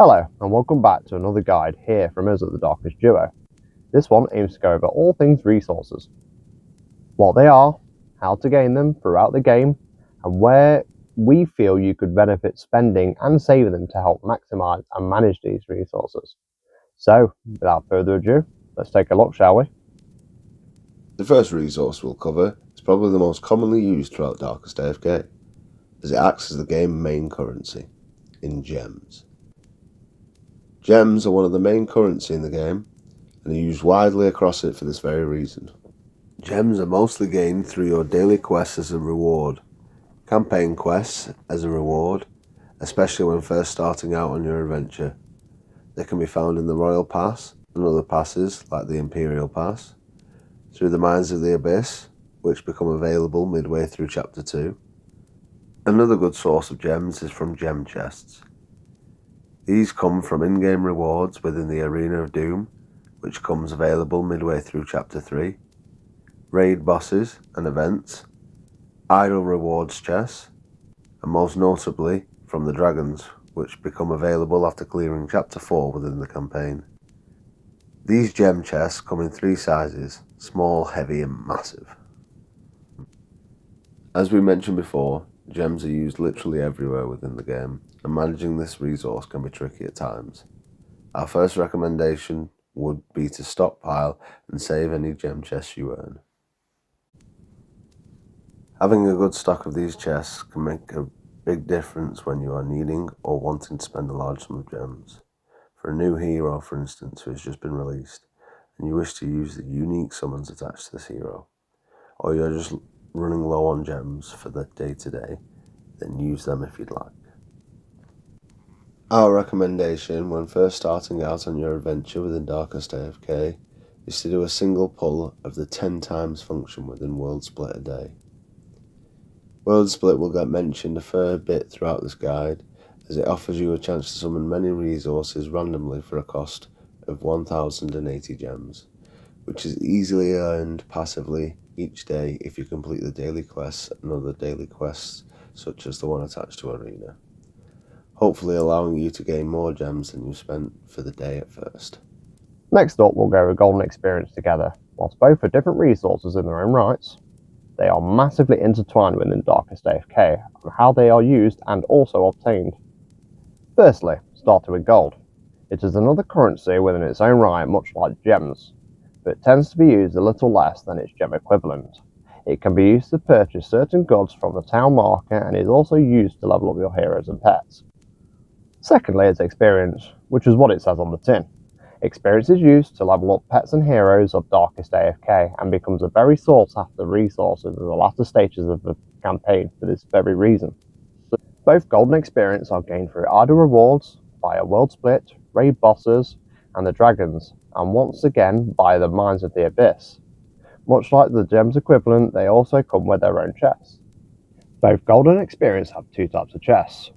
Hello and welcome back to another guide here from us at the Darkest Duo. This one aims to go over all things resources, what they are, how to gain them throughout the game, and where we feel you could benefit spending and saving them to help maximise and manage these resources. So, without further ado, let's take a look, shall we? The first resource we'll cover is probably the most commonly used throughout Darkest AFK, as it acts as the game's main currency, in gems. Gems are one of the main currency in the game, and are used widely across it for this very reason. Gems are mostly gained through your daily quests as a reward, campaign quests as a reward, especially when first starting out on your adventure. They can be found in the Royal Pass and other passes like the Imperial Pass, through the Mines of the Abyss, which become available midway through Chapter 2. Another good source of gems is from gem chests. These come from in-game rewards within the Arena of Doom, which comes available midway through Chapter 3, raid bosses and events, idle rewards chests, and most notably from the dragons, which become available after clearing Chapter 4 within the campaign. These gem chests come in three sizes: small, heavy and massive. As we mentioned before, gems are used literally everywhere within the game, and managing this resource can be tricky at times. Our first recommendation would be to stockpile and save any gem chests you earn. Having a good stock of these chests can make a big difference when you are needing or wanting to spend a large sum of gems. For a new hero, for instance, who has just been released, and you wish to use the unique summons attached to this hero, or you're just running low on gems for the day-to-day, then use them if you'd like. Our recommendation when first starting out on your adventure within Darkest AFK is to do a single pull of the 10 times function within World Split a day. World Split will get mentioned a fair bit throughout this guide, as it offers you a chance to summon many resources randomly for a cost of 1080 gems, which is easily earned passively each day if you complete the daily quests and other daily quests such as the one attached to Arena, hopefully allowing you to gain more gems than you spent for the day at first. Next up, we'll go over golden experience together. Whilst both are different resources in their own rights, they are massively intertwined within Darkest AFK and how they are used and also obtained. Firstly, starting with gold. It is another currency within its own right, much like gems, but it tends to be used a little less than its gem equivalent. It can be used to purchase certain goods from the town market and is also used to level up your heroes and pets. Secondly, it's experience, which is what it says on the tin. Experience is used to level up pets and heroes of Darkest AFK and becomes a very sought after resource in the latter stages of the campaign for this very reason. Both golden experience are gained through idle rewards, via World Split, raid bosses, and the dragons, and once again by the Mines of the Abyss. Much like the gems equivalent, they also come with their own chests. Both golden experience have two types of chests.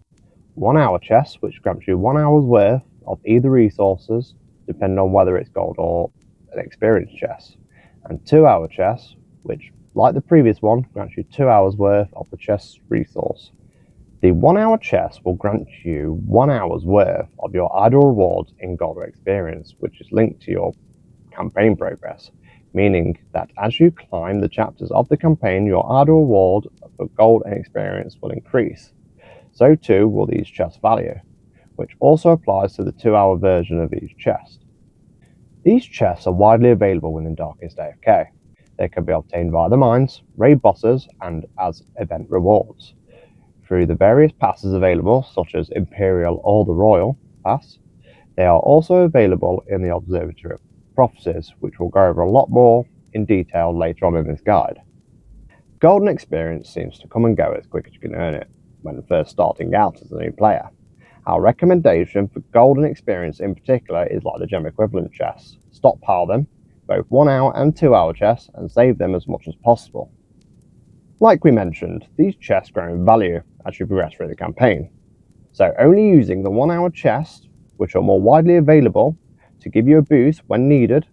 1 hour chests, which grants you 1 hour's worth of either resources, depending on whether it's gold or an experience chest, and 2 hour chests, which, like the previous one, grants you 2 hours worth of the chest's resource. The 1 hour chest will grant you 1 hour's worth of your idle rewards in gold or experience, which is linked to your campaign progress, meaning that as you climb the chapters of the campaign, your idle reward for gold and experience will increase. So too will these chest value, which also applies to the 2 hour version of each chest. These chests are widely available within Darkest AFK. They can be obtained via the mines, raid bosses, and as event rewards. Through the various passes available, such as Imperial or the Royal Pass, they are also available in the Observatory of Prophecies, which we'll go over a lot more in detail later on in this guide. Golden experience seems to come and go as quick as you can earn it when first starting out as a new player. Our recommendation for golden experience in particular is like the gem equivalent chests. Stockpile them, both 1 hour and 2 hour chests, and save them as much as possible. Like we mentioned, these chests grow in value as you progress through the campaign, so only using the 1 hour chests, which are more widely available, to give you a boost when needed,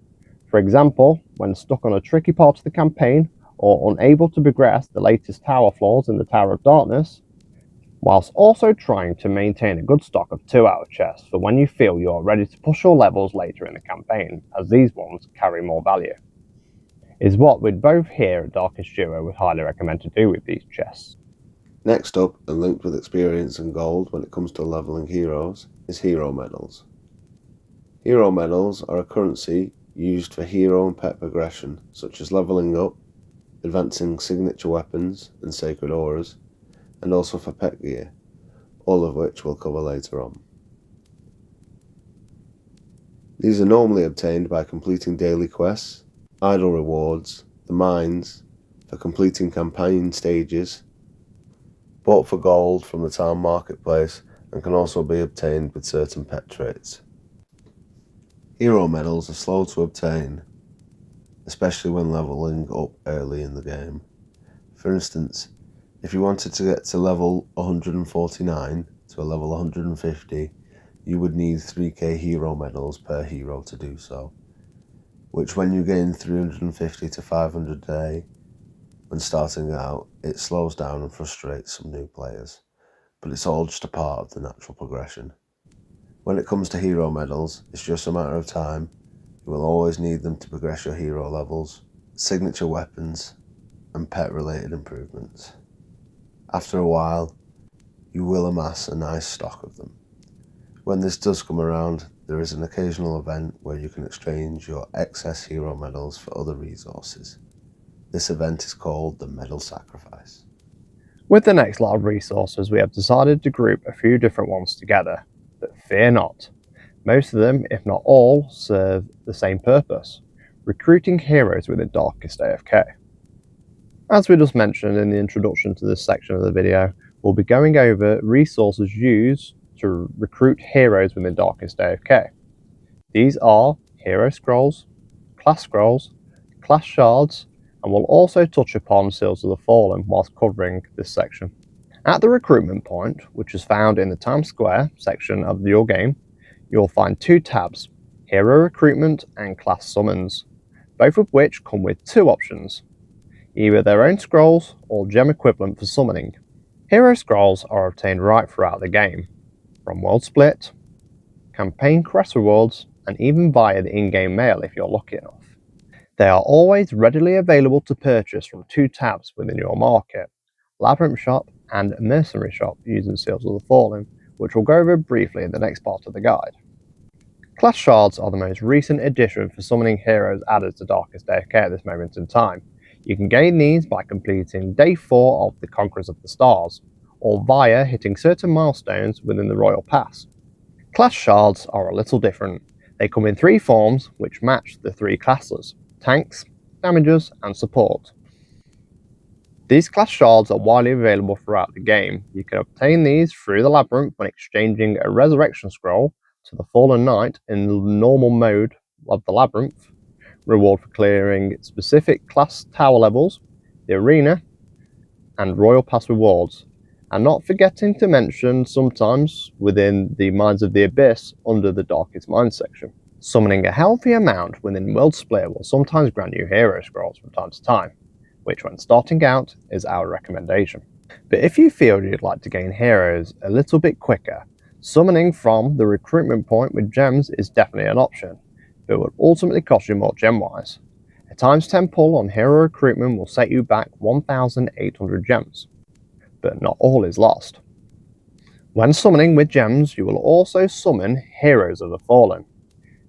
for example, when stuck on a tricky part of the campaign or unable to progress the latest tower floors in the Tower of Darkness, whilst also trying to maintain a good stock of 2-hour chests for when you feel you are ready to push your levels later in the campaign, as these ones carry more value. Is what we'd both here at Darkest Duo would highly recommend to do with these chests. Next up, and linked with experience and gold when it comes to leveling heroes, is hero medals. Hero medals are a currency used for hero and pet progression, such as leveling up, advancing signature weapons and sacred auras, and also for pet gear, all of which we'll cover later on. These are normally obtained by completing daily quests, idle rewards, the mines, for completing campaign stages, bought for gold from the town marketplace, and can also be obtained with certain pet traits. Hero medals are slow to obtain, especially when leveling up early in the game. For instance, if you wanted to get to level 149 to a level 150, you would need 3k hero medals per hero to do so, which when you gain 350 to 500 a day when starting out, it slows down and frustrates some new players, but it's all just a part of the natural progression. When it comes to hero medals, it's just a matter of time. You will always need them to progress your hero levels, signature weapons, and pet related improvements. After a while, you will amass a nice stock of them. When this does come around, there is an occasional event where you can exchange your excess hero medals for other resources. This event is called the Medal Sacrifice. With the next lot of resources, we have decided to group a few different ones together, but fear not. Most of them, if not all, serve the same purpose: recruiting heroes within Darkest AFK. As we just mentioned in the introduction to this section of the video, we'll be going over resources used to recruit heroes within Darkest AFK. These are hero scrolls, class shards, and we'll also touch upon Seals of the Fallen whilst covering this section. At the recruitment point, which is found in the Times Square section of your game, you'll find two tabs, Hero Recruitment and Class Summons, both of which come with two options, either their own scrolls or gem equivalent for summoning. Hero scrolls are obtained right throughout the game, from World Split, campaign quest rewards, and even via the in-game mail if you're lucky enough. They are always readily available to purchase from two tabs within your market, Labyrinth Shop and Mercenary Shop using Seals of the Fallen, which we'll go over briefly in the next part of the guide. Class shards are the most recent addition for summoning heroes added to Darkest AFK at this moment in time. You can gain these by completing Day 4 of the Conquerors of the Stars, or via hitting certain milestones within the Royal Pass. Class shards are a little different. They come in three forms which match the three classes: tanks, damagers, and support. These class shards are widely available throughout the game. You can obtain these through the Labyrinth when exchanging a resurrection scroll to the Fallen Knight in the normal mode of the Labyrinth, reward for clearing specific class tower levels, the arena, and Royal Pass rewards, and not forgetting to mention sometimes within the Mines of the Abyss under the Darkest Mines section. Summoning a healthy amount within World Split will sometimes grant you hero scrolls from time to time, which when starting out is our recommendation. But if you feel you'd like to gain heroes a little bit quicker, summoning from the recruitment point with gems is definitely an option, but would ultimately cost you more gem-wise. A times 10 pull on hero recruitment will set you back 1,800 gems, but not all is lost. When summoning with gems, you will also summon Heroes of the Fallen.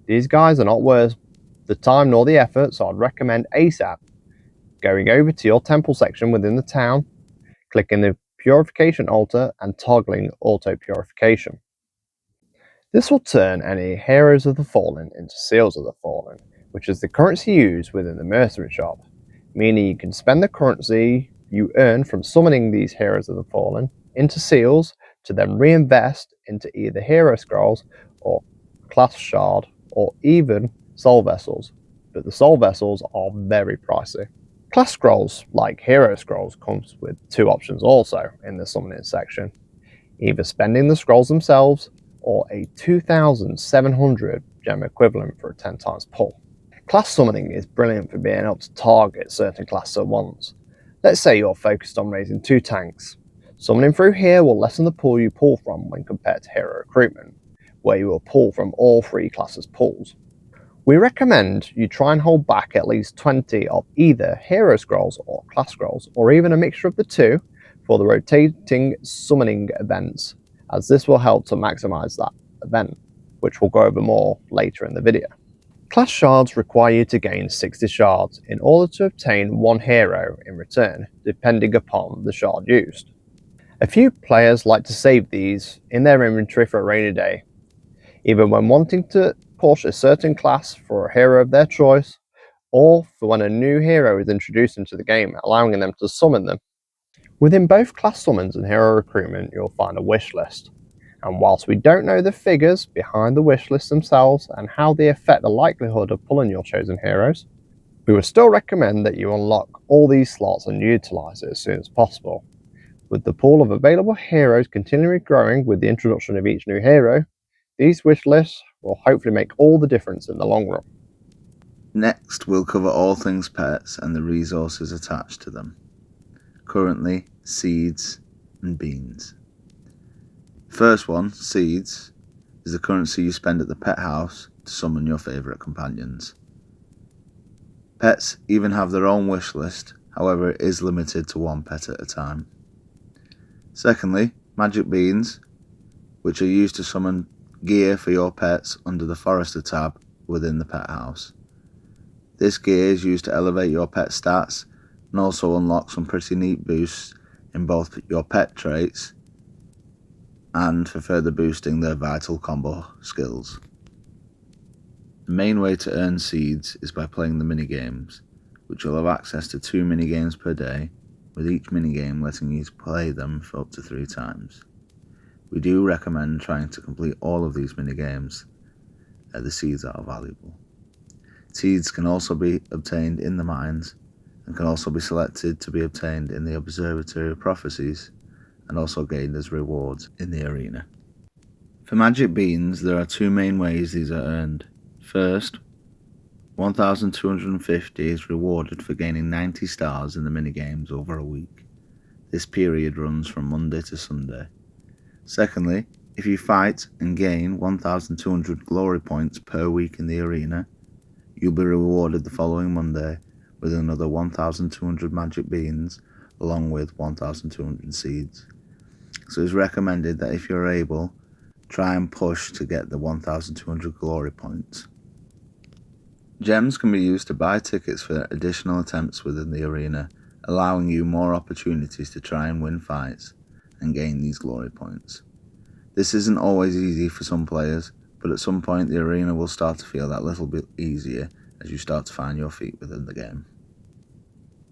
These guys are not worth the time nor the effort, so I'd recommend ASAP going over to your temple section within the town, clicking the purification altar and toggling auto purification. This will turn any Heroes of the Fallen into Seals of the Fallen, which is the currency used within the Mercenary Shop, meaning you can spend the currency you earn from summoning these Heroes of the Fallen into seals to then reinvest into either hero scrolls or class shard or even soul vessels, but the soul vessels are very pricey. Class scrolls, like hero scrolls, comes with two options also in the summoning section, either spending the scrolls themselves or a 2,700 gem equivalent for a 10 times pull. Class summoning is brilliant for being able to target certain classes at once. Let's say you're focused on raising two tanks. Summoning through here will lessen the pool you pull from when compared to Hero Recruitment, where you will pull from all 3 classes' pools. We recommend you try and hold back at least 20 of either Hero Scrolls or Class Scrolls, or even a mixture of the two, for the rotating summoning events, as this will help to maximise that event, which we'll go over more later in the video. Class shards require you to gain 60 shards in order to obtain 1 hero in return, depending upon the shard used. A few players like to save these in their inventory for a rainy day, either when wanting to push a certain class for a hero of their choice, or for when a new hero is introduced into the game, allowing them to summon them. Within both class summons and hero recruitment, you'll find a wish list, and whilst we don't know the figures behind the wish lists themselves and how they affect the likelihood of pulling your chosen heroes, we would still recommend that you unlock all these slots and utilise it as soon as possible. With the pool of available heroes continually growing with the introduction of each new hero, these wish lists will hopefully make all the difference in the long run. Next, we'll cover all things pets and the resources attached to them. Currently, seeds and beans. First one, seeds, is the currency you spend at the pet house to summon your favourite companions. Pets even have their own wish list, however it is limited to 1 pet at a time. Secondly, magic beans, which are used to summon gear for your pets under the Forester tab within the pet house. This gear is used to elevate your pet stats and also unlock some pretty neat boosts in both your pet traits and for further boosting their vital combo skills. The main way to earn seeds is by playing the minigames, which you'll have access to 2 minigames per day, with each minigame letting you play them for up to 3 times. We do recommend trying to complete all of these minigames, as the seeds are valuable. Seeds can also be obtained in the mines, and can also be selected to be obtained in the Observatory of Prophecies, and also gained as rewards in the arena. For magic beans, there are 2 main ways these are earned. First, 1,250 is rewarded for gaining 90 stars in the minigames over a week. This period runs from Monday to Sunday. Secondly, if you fight and gain 1,200 glory points per week in the arena, you'll be rewarded the following Monday with another 1,200 magic beans along with 1,200 seeds. So it's recommended that if you're able, try and push to get the 1,200 glory points. Gems can be used to buy tickets for additional attempts within the arena, allowing you more opportunities to try and win fights and gain these glory points. This isn't always easy for some players, but at some point the arena will start to feel that little bit easier as you start to find your feet within the game.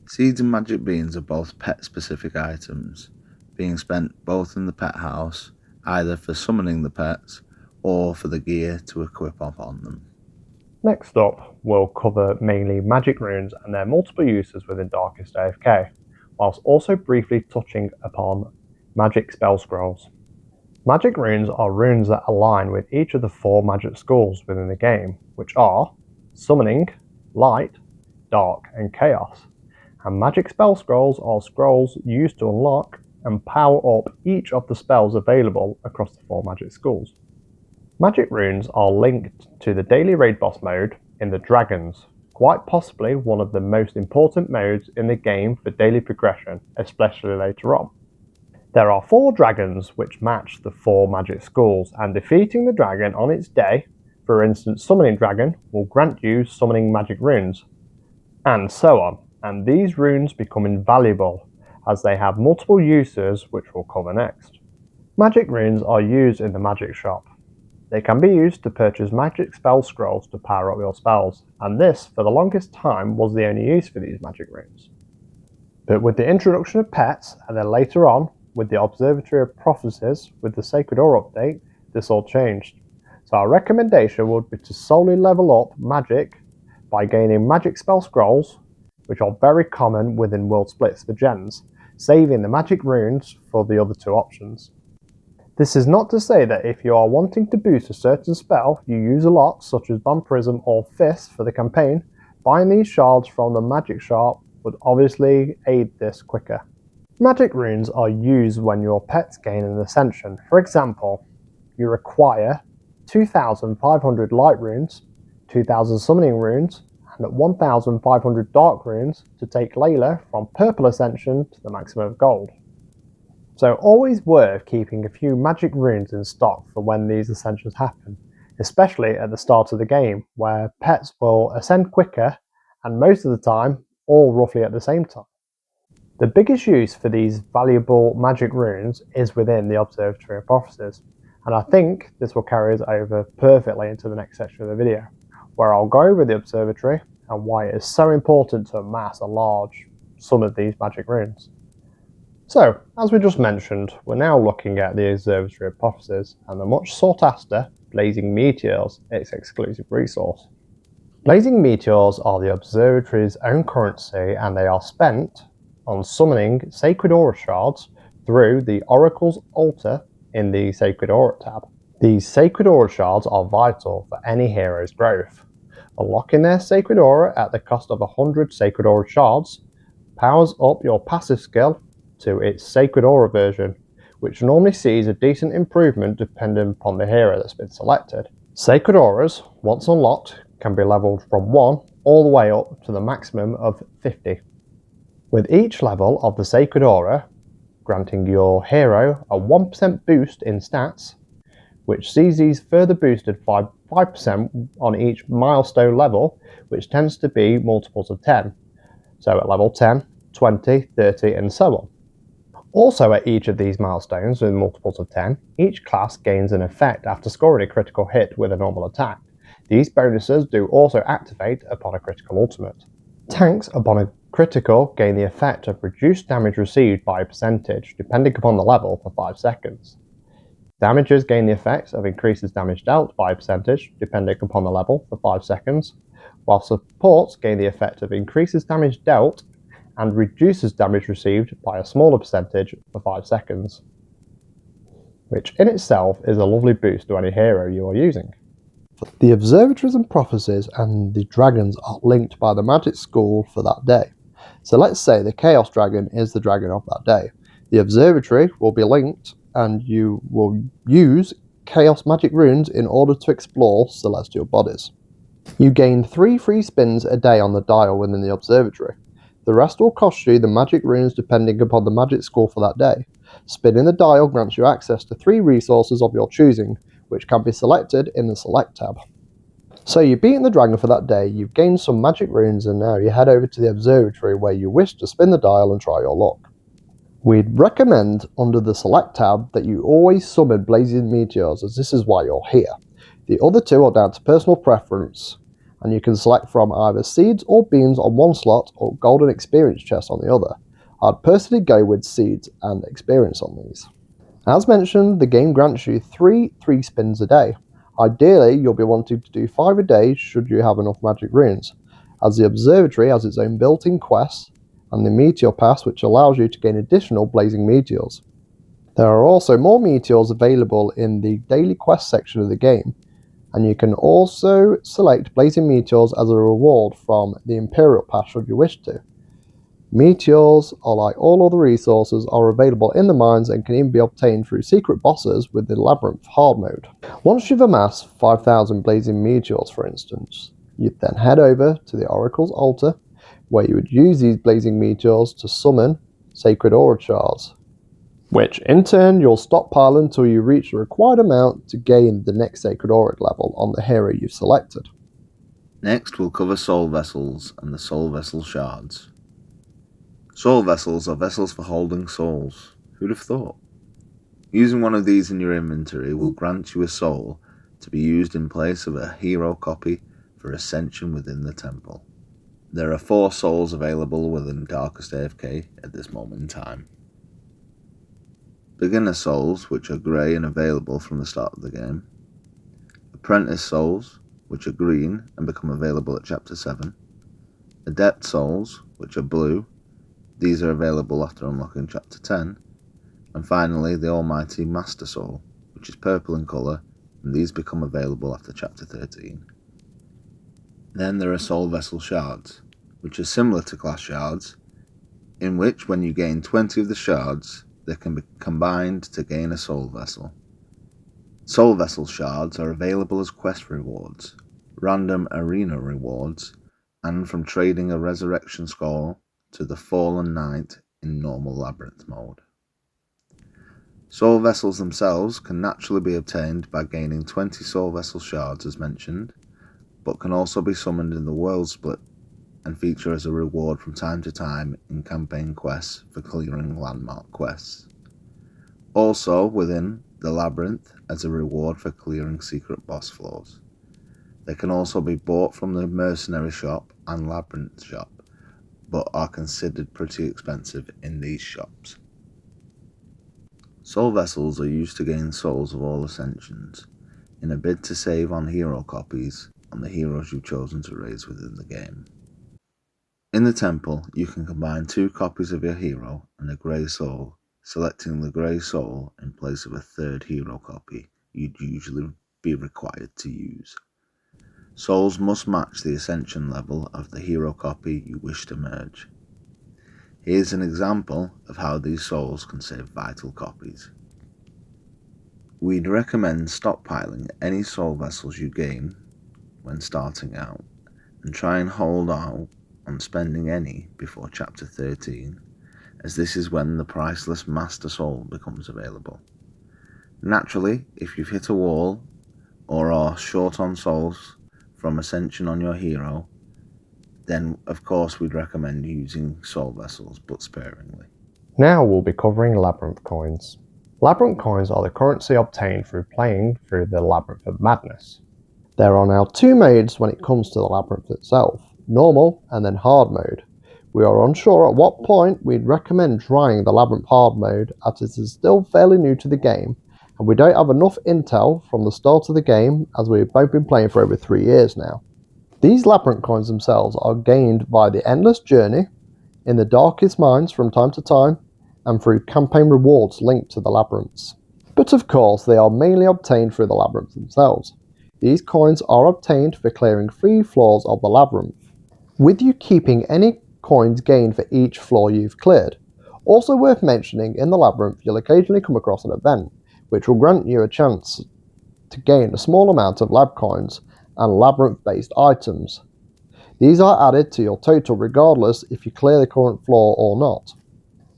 Seeds and magic beans are both pet-specific items, being spent both in the pet house, either for summoning the pets or for the gear to equip upon them. Next up, we'll cover mainly magic runes and their multiple uses within Darkest AFK, whilst also briefly touching upon magic spell scrolls. Magic runes are runes that align with each of the 4 magic schools within the game, which are Summoning, Light, Dark, and Chaos. And magic spell scrolls are scrolls used to unlock and power up each of the spells available across the 4 magic schools. Magic runes are linked to the daily raid boss mode in the Dragons, quite possibly one of the most important modes in the game for daily progression, especially later on. There are 4 dragons which match the 4 magic schools, and defeating the dragon on its day, for instance Summoning Dragon, will grant you summoning magic runes, and so on, and these runes become invaluable as they have multiple uses which we'll cover next. Magic runes are used in the magic shop. They can be used to purchase magic spell scrolls to power up your spells, and this for the longest time was the only use for these magic runes. But with the introduction of pets, and then later on with the Observatory of Prophecies with the Sacred Ore update, this all changed. So our recommendation would be to solely level up magic by gaining magic spell scrolls, which are very common within world splits for gens, saving the magic runes for the other 2 options. This is not to say that if you are wanting to boost a certain spell you use a lot, such as Vampirism or Fist for the campaign, buying these shards from the magic shop would obviously aid this quicker. Magic runes are used when your pets gain an ascension. For example, you require 2,500 light runes, 2,000 summoning runes, and 1,500 dark runes to take Layla from purple ascension to the maximum of gold. So always worth keeping a few magic runes in stock for when these ascensions happen, especially at the start of the game where pets will ascend quicker and most of the time all roughly at the same time. The biggest use for these valuable magic runes is within the Observatory of Prophecies, and I think this will carry us over perfectly into the next section of the video, where I'll go over the Observatory and why it is so important to amass a large sum of these magic runes. So, as we just mentioned, we're now looking at the Observatory of Prophecies and the much sought after Blazing Meteors, its exclusive resource. Blazing Meteors are the Observatory's own currency, and they are spent on summoning Sacred Aura Shards through the Oracle's Altar in the Sacred Aura tab. These Sacred Aura Shards are vital for any hero's growth. Unlocking their Sacred Aura at the cost of 100 Sacred Aura Shards powers up your passive skill to its Sacred Aura version, which normally sees a decent improvement depending upon the hero that's been selected. Sacred Auras, once unlocked, can be leveled from 1 all the way up to the maximum of 50. With each level of the Sacred Aura granting your hero a 1% boost in stats, which sees these further boosted by 5% on each milestone level, which tends to be multiples of 10. So at level 10, 20, 30 and so on. Also at each of these milestones with multiples of 10, each class gains an effect after scoring a critical hit with a normal attack. These bonuses do also activate upon a critical ultimate. Tanks upon a critical gain the effect of reduced damage received by a percentage, depending upon the level, for 5 seconds. Damagers gain the effect of increases damage dealt by a percentage, depending upon the level, for 5 seconds, while supports gain the effect of increases damage dealt and reduces damage received by a smaller percentage for 5 seconds, which in itself is a lovely boost to any hero you are using. The observatories and prophecies and the dragons are linked by the magic school for that day. So let's say the Chaos Dragon is the dragon of that day. The observatory will be linked and you will use Chaos magic runes in order to explore celestial bodies. You gain 3 free spins a day on the dial within the observatory. The rest will cost you the magic runes depending upon the magic school for that day. Spinning the dial grants you access to 3 resources of your choosing, which can be selected in the Select tab. So you've beaten the dragon for that day, you've gained some magic runes, and now you head over to the observatory where you wish to spin the dial and try your luck. We'd recommend under the Select tab that you always summon Blazing Meteors, as this is why you're here. The other 2 are down to personal preference, and you can select from either seeds or beans on one slot or golden experience chests on the other. I'd personally go with seeds and experience on these. As mentioned, the game grants you 3 spins a day. Ideally, you'll be wanting to do 5 a day should you have enough magic runes, as the observatory has its own built-in quests and the Meteor Pass, which allows you to gain additional Blazing Meteors. There are also more Meteors available in the daily quest section of the game, and you can also select Blazing Meteors as a reward from the Imperial Pass should you wish to. Meteors are like all other resources, are available in the mines and can even be obtained through secret bosses with the Labyrinth hard mode. Once you've amassed 5,000 Blazing Meteors, for instance, you'd then head over to the Oracle's Altar, where you would use these Blazing Meteors to summon Sacred Aura Shards, which in turn you'll stockpile until you reach the required amount to gain the next Sacred Aura level on the hero you've selected. Next we'll cover Soul Vessels and the Soul Vessel Shards. Soul Vessels are vessels for holding souls. Who'd have thought? Using one of these in your inventory will grant you a soul to be used in place of a hero copy for ascension within the temple. There are 4 souls available within Darkest AFK at this moment in time. Beginner souls, which are grey and available from the start of the game. Apprentice souls, which are green and become available at Chapter 7. Adept souls, which are blue. These are available after unlocking Chapter 10. And finally, the Almighty Master Soul, which is purple in colour, and these become available after Chapter 13. Then there are Soul Vessel Shards, which are similar to Class Shards, in which when you gain 20 of the shards, they can be combined to gain a soul vessel. Soul vessel shards are available as quest rewards, random arena rewards, and from trading a resurrection scroll to the Fallen Knight in normal Labyrinth mode. Soul vessels themselves can naturally be obtained by gaining 20 soul vessel shards as mentioned, but can also be summoned in the world split and feature as a reward from time to time in campaign quests for clearing landmark quests. Also within the Labyrinth as a reward for clearing secret boss floors. They can also be bought from the Mercenary shop and Labyrinth shop, but are considered pretty expensive in these shops. Soul vessels are used to gain souls of all ascensions, in a bid to save on hero copies on the heroes you've chosen to raise within the game. In the temple, you can combine 2 copies of your hero and a grey soul, selecting the grey soul in place of a 3rd hero copy you'd usually be required to use. Souls must match the ascension level of the hero copy you wish to merge. Here's an example of how these souls can save vital copies. We'd recommend stockpiling any soul vessels you gain when starting out, and try and hold out on spending any before chapter 13, as this is when the priceless Master Soul becomes available. Naturally, if you've hit a wall or are short on souls from ascension on your hero, then of course we'd recommend using soul vessels, but sparingly. Now we'll be covering Labyrinth coins. Labyrinth coins are the currency obtained through playing through the Labyrinth of Madness. There are now 2 modes when it comes to the Labyrinth itself, normal and then hard mode. We are unsure at what point we'd recommend trying the Labyrinth hard mode, as it is still fairly new to the game, and we don't have enough intel from the start of the game, as we've both been playing for over 3 years now. These Labyrinth coins themselves are gained by the endless journey, in the darkest mines from time to time, and through campaign rewards linked to the Labyrinths. But of course they are mainly obtained through the Labyrinths themselves. These coins are obtained for clearing 3 floors of the Labyrinth, with you keeping any coins gained for each floor you've cleared. Also worth mentioning, in the Labyrinth you'll occasionally come across an event, which will grant you a chance to gain a small amount of lab coins and Labyrinth-based items. These are added to your total regardless if you clear the current floor or not.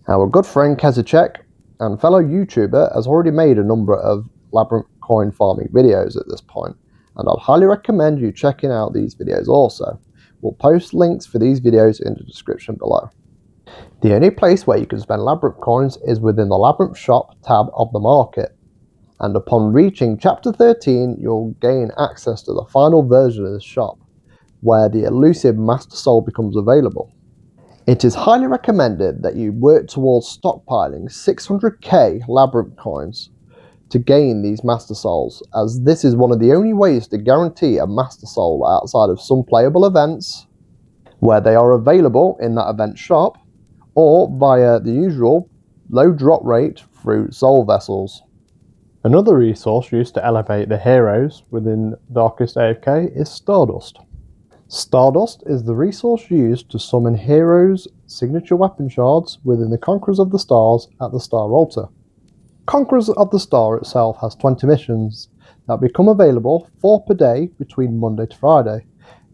Our good friend Kesicek and fellow YouTuber has already made a number of Labyrinth coin farming videos at this point, and I'd highly recommend you checking out these videos also. We'll post links for these videos in the description below. The only place where you can spend Labyrinth coins is within the Labyrinth shop tab of the market, and upon reaching chapter 13 you'll gain access to the final version of this shop, where the elusive Master Soul becomes available. It is highly recommended that you work towards stockpiling 600k Labyrinth coins to gain these Master Souls, as this is one of the only ways to guarantee a Master Soul outside of some playable events, where they are available in that event shop, or via the usual low drop rate through soul vessels. Another resource used to elevate the heroes within Darkest AFK is Stardust. Stardust is the resource used to summon heroes' signature weapon shards within the Conquerors of the Stars at the Star Altar. Conquerors of the Star itself has 20 missions that become available 4 per day between Monday to Friday.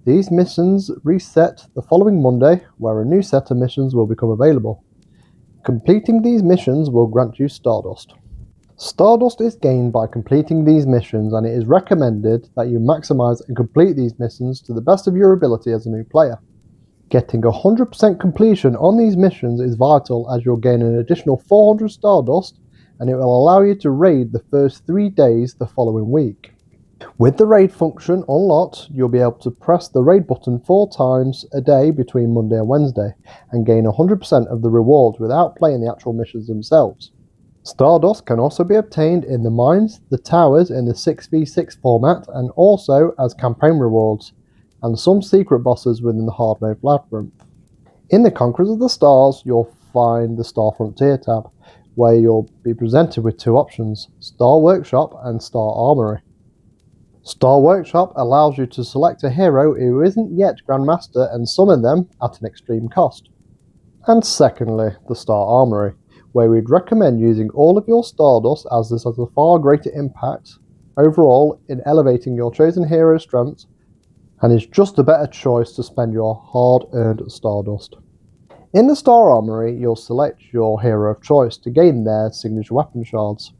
These missions reset the following Monday, where a new set of missions will become available. Completing these missions will grant you Stardust. Stardust is gained by completing these missions, and it is recommended that you maximize and complete these missions to the best of your ability as a new player. Getting 100% completion on these missions is vital, as you'll gain an additional 400 Stardust, and it will allow you to raid the first 3 days the following week. With the raid function unlocked, you'll be able to press the raid button 4 times a day between Monday and Wednesday, and gain 100% of the rewards without playing the actual missions themselves. Stardust can also be obtained in the mines, the towers in the 6v6 format, and also as campaign rewards, and some secret bosses within the hard mode Labyrinth. In the Conquerors of the Stars, you'll find the Star Frontier tab, where you'll be presented with 2 options, Star Workshop and Star Armory. Star Workshop allows you to select a hero who isn't yet Grandmaster and summon them at an extreme cost. And secondly, the Star Armory, where we'd recommend using all of your Stardust, as this has a far greater impact overall in elevating your chosen hero's strengths and is just a better choice to spend your hard-earned Stardust. In the Star Armory, you'll select your hero of choice to gain their signature weapon shards.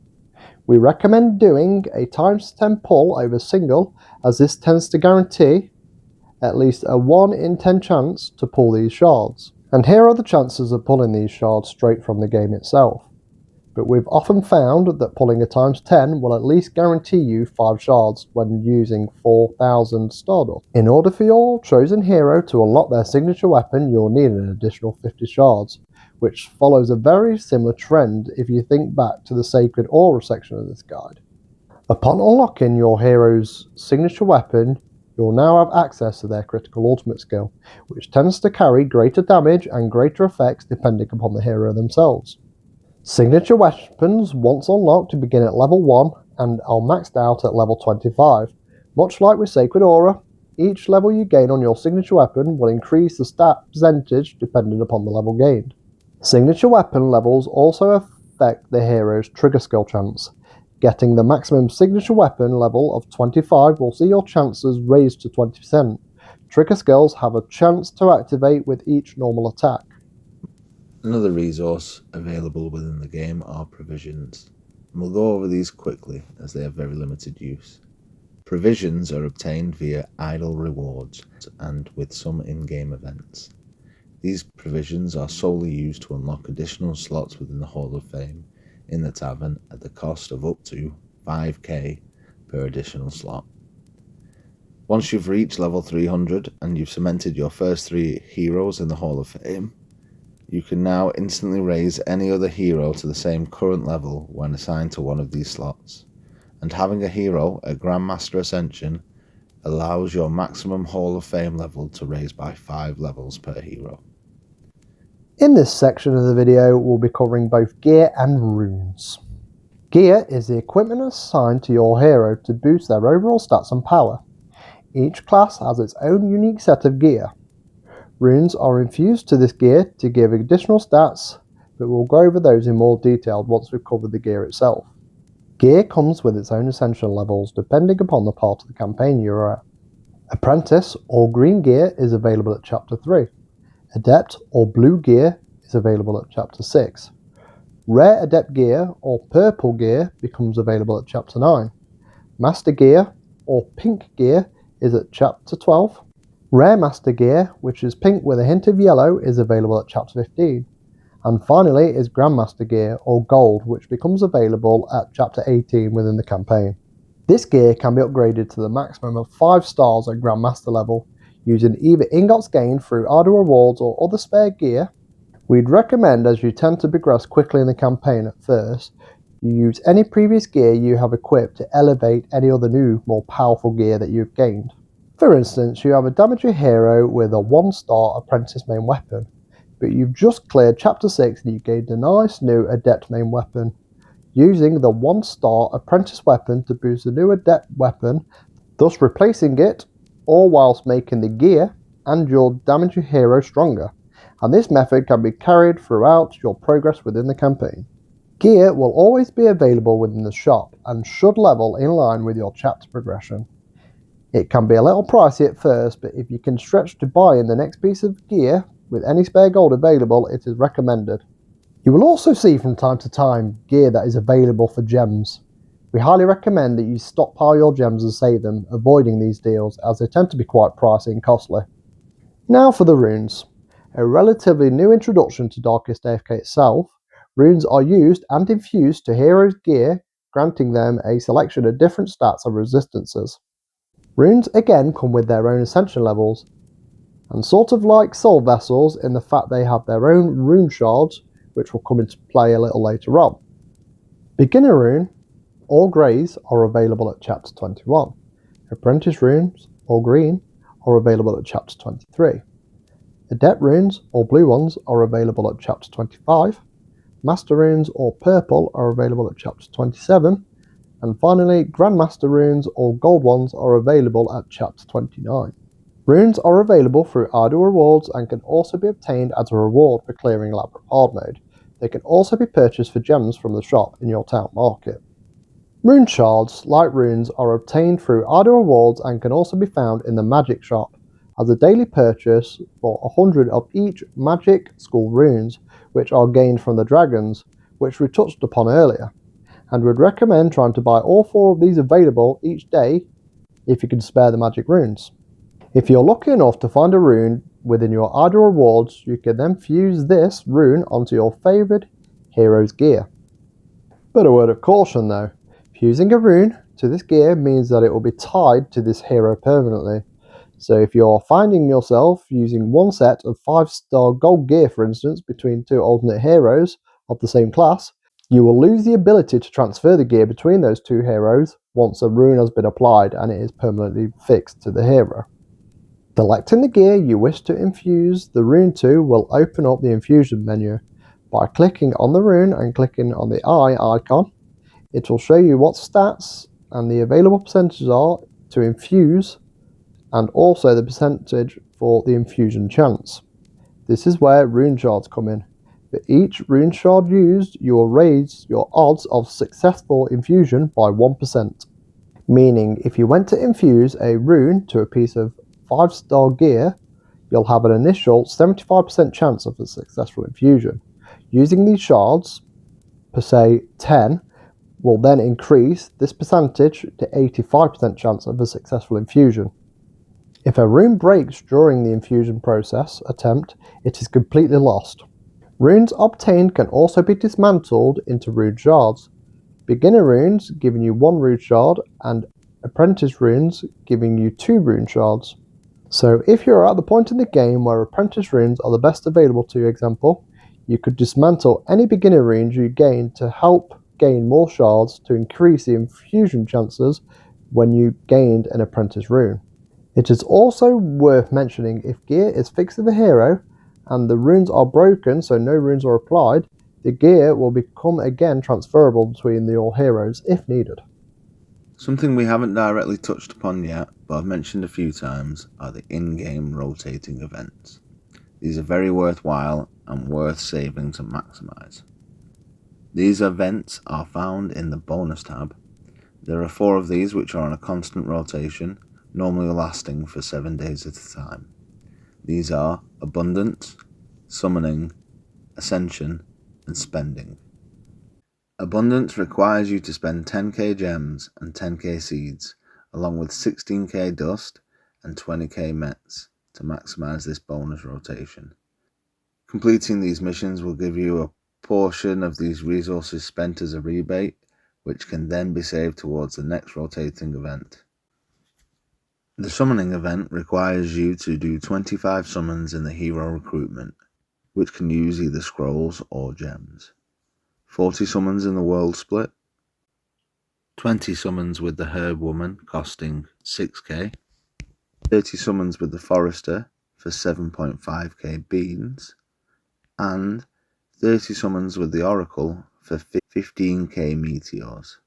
We recommend doing a ×10 pull over single, as this tends to guarantee at least a 1 in 10 chance to pull these shards. And here are the chances of pulling these shards straight from the game itself. But we've often found that pulling a ×10 will at least guarantee you 5 shards when using 4,000 Stardust. In order for your chosen hero to unlock their signature weapon, you'll need an additional 50 shards, which follows a very similar trend if you think back to the Sacred Aura section of this guide. Upon unlocking your hero's signature weapon, you'll now have access to their critical ultimate skill, which tends to carry greater damage and greater effects depending upon the hero themselves. Signature weapons, once unlocked, begin at level 1 and are maxed out at level 25. Much like with Sacred Aura, each level you gain on your signature weapon will increase the stat percentage depending upon the level gained. Signature weapon levels also affect the hero's trigger skill chance. Getting the maximum signature weapon level of 25 will see your chances raised to 20%. Trigger skills have a chance to activate with each normal attack. Another resource available within the game are provisions, and we'll go over these quickly as they have very limited use. Provisions are obtained via idle rewards and with some in-game events. These provisions are solely used to unlock additional slots within the Hall of Fame in the tavern at the cost of up to 5k per additional slot. Once you've reached level 300 and you've cemented your first 3 heroes in the Hall of Fame, you can now instantly raise any other hero to the same current level when assigned to one of these slots, and having a hero at Grandmaster Ascension allows your maximum Hall of Fame level to raise by 5 levels per hero. In this section of the video, we'll be covering both gear and runes. Gear is the equipment assigned to your hero to boost their overall stats and power. Each class has its own unique set of gear. Runes are infused to this gear to give additional stats, but we'll go over those in more detail once we've covered the gear itself. Gear comes with its own ascension levels depending upon the part of the campaign you're at. Apprentice or green gear is available at Chapter 3. Adept or blue gear is available at Chapter 6. Rare Adept gear or purple gear becomes available at Chapter 9. Master gear or pink gear is at Chapter 12. Rare Master gear, which is pink with a hint of yellow, is available at Chapter 15. And finally is Grandmaster gear or gold, which becomes available at Chapter 18 within the campaign. This gear can be upgraded to the maximum of 5 stars at Grandmaster level, using either ingots gained through idle rewards or other spare gear. We'd recommend, as you tend to progress quickly in the campaign at first, you use any previous gear you have equipped to elevate any other new, more powerful gear that you've gained. For instance, you have a damager hero with a 1-star apprentice main weapon, but you've just cleared Chapter 6 and you gained a nice new adept main weapon. Using the 1-star apprentice weapon to boost the new adept weapon, thus replacing it, all whilst making the gear and your damager hero stronger, and this method can be carried throughout your progress within the campaign. Gear will always be available within the shop and should level in line with your chapter progression. It can be a little pricey at first, but if you can stretch to buy in the next piece of gear with any spare gold available, it is recommended. You will also see from time to time gear that is available for gems. We highly recommend that you stockpile your gems and save them, avoiding these deals as they tend to be quite pricey and costly. Now for the runes. A relatively new introduction to Darkest AFK itself, runes are used and infused to heroes' gear, granting them a selection of different stats and resistances. Runes again come with their own ascension levels, and sort of like soul vessels in the fact they have their own rune shards, which will come into play a little later on. Beginner rune, all greys, are available at Chapter 21. Apprentice runes, all green, are available at Chapter 23. Adept runes, all blue ones, are available at Chapter 25. Master runes, all purple, are available at Chapter 27. And finally, Grandmaster runes, all gold ones, are available at Chapter 29. Runes are available through idle rewards and can also be obtained as a reward for clearing Labyrinth hard mode. They can also be purchased for gems from the shop in your town market. Rune shards, like runes, are obtained through idle rewards and can also be found in the magic shop as a daily purchase for 100 of each magic school runes, which are gained from the dragons, which we touched upon earlier, and would recommend trying to buy all 4 of these available each day if you can spare the magic runes. If you're lucky enough to find a rune within your idle rewards, you can then fuse this rune onto your favoured hero's gear. But a word of caution though, fusing a rune to this gear means that it will be tied to this hero permanently. So if you're finding yourself using one set of 5-star gold gear, for instance, between 2 alternate heroes of the same class, you will lose the ability to transfer the gear between those 2 heroes once a rune has been applied and it is permanently fixed to the hero. Selecting the gear you wish to infuse the rune to will open up the infusion menu. By clicking on the rune and clicking on the eye icon, it will show you what stats and the available percentages are to infuse, and also the percentage for the infusion chance. This is where rune shards come in. For each rune shard used, you will raise your odds of successful infusion by 1%. Meaning, if you went to infuse a rune to a piece of 5-star gear, you'll have an initial 75% chance of a successful infusion. Using these shards, per se 10, will then increase this percentage to 85% chance of a successful infusion. If a rune breaks during the infusion process attempt, it is completely lost. Runes obtained can also be dismantled into rune shards. Beginner runes giving you 1 rune shard and apprentice runes giving you 2 rune shards. So if you're at the point in the game where apprentice runes are the best available to you, example, you could dismantle any beginner runes you gain to help gain more shards to increase the infusion chances when you gained an apprentice rune. It is also worth mentioning if gear is fixed to the hero and the runes are broken so no runes are applied, the gear will become again transferable between your heroes if needed. Something we haven't directly touched upon yet, but I've mentioned a few times, are the in-game rotating events. These are very worthwhile and worth saving to maximise. These events are found in the bonus tab. There are 4 of these which are on a constant rotation, normally lasting for 7 days at a time. These are Abundance, Summoning, Ascension, and Spending. Abundance requires you to spend 10k gems and 10k seeds, along with 16k dust and 20k mets to maximise this bonus rotation. Completing these missions will give you a portion of these resources spent as a rebate, which can then be saved towards the next rotating event. The summoning event requires you to do 25 summons in the hero recruitment, which can use either scrolls or gems. 40 summons in the world split, 20 summons with the herb woman costing 6k, 30 summons with the forester for 7.5k beans, and 30 summons with the oracle for 15k meteors.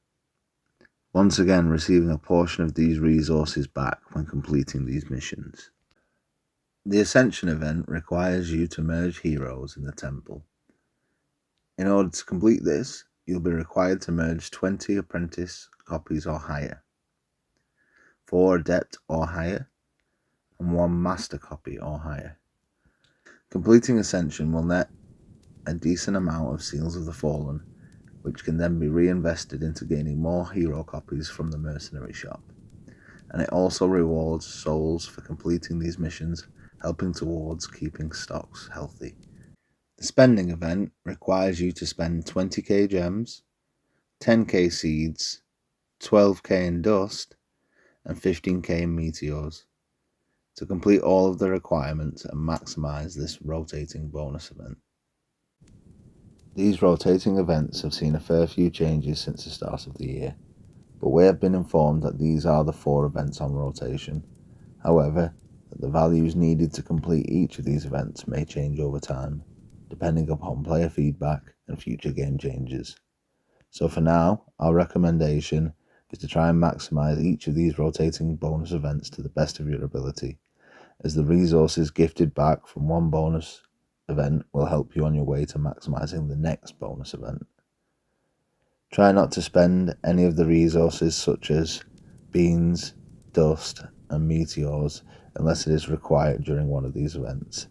Once again receiving a portion of these resources back when completing these missions. The Ascension event requires you to merge heroes in the temple. In order to complete this, you'll be required to merge 20 apprentice copies or higher, 4 adept or higher, and 1 master copy or higher. Completing Ascension will net a decent amount of Seals of the Fallen, which can then be reinvested into gaining more hero copies from the mercenary shop. And it also rewards souls for completing these missions, helping towards keeping stocks healthy. The Spending event requires you to spend 20k gems, 10k seeds, 12k in dust, and 15k in meteors to complete all of the requirements and maximise this rotating bonus event. These rotating events have seen a fair few changes since the start of the year, but we have been informed that these are the 4 events on rotation. However, that the values needed to complete each of these events may change over time, depending upon player feedback and future game changes. So for now, our recommendation is to try and maximise each of these rotating bonus events to the best of your ability, as the resources gifted back from one bonus event will help you on your way to maximising the next bonus event. Try not to spend any of the resources such as beans, dust and meteors unless it is required during one of these events.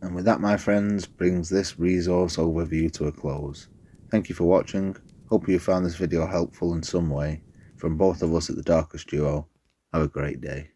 And with that, my friends, brings this resource overview to a close. Thank you for watching. Hope you found this video helpful in some way. From both of us at the Darkest Duo, have a great day.